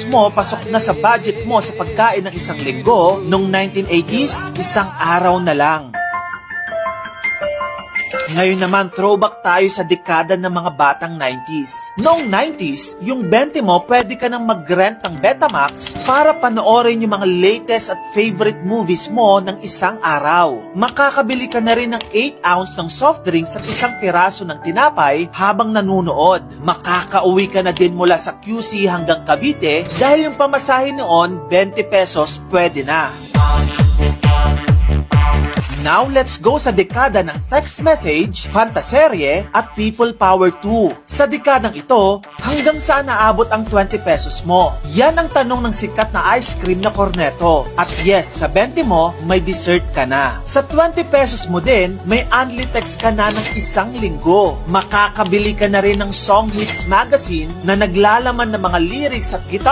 mo, pasok na sa budget mo sa pagkain ng isang linggo, nung 1980s, isang araw na lang. Ngayon naman, throwback tayo sa dekada ng mga batang 90s. Noong 90s, yung 20 mo, pwede ka nang mag-rent ng Betamax para panoorin yung mga latest at favorite movies mo ng isang araw. Makakabili ka na rin ng 8 ounce ng soft drinks at isang piraso ng tinapay habang nanunood. Makakauwi ka na din mula sa QC hanggang Cavite dahil yung pamasahe noon, 20 pesos pwede na. Now, let's go sa dekada ng text message, fantaserye, at people power 2. Sa dekadang ito, hanggang saan naabot ang 20 pesos mo? Yan ang tanong ng sikat na ice cream na Cornetto. At yes, sa 20 mo, may dessert ka na. Sa 20 pesos mo din, may only text ka na ng isang linggo. Makakabili ka na rin ng Song Hits Magazine na naglalaman ng mga lyrics at guitar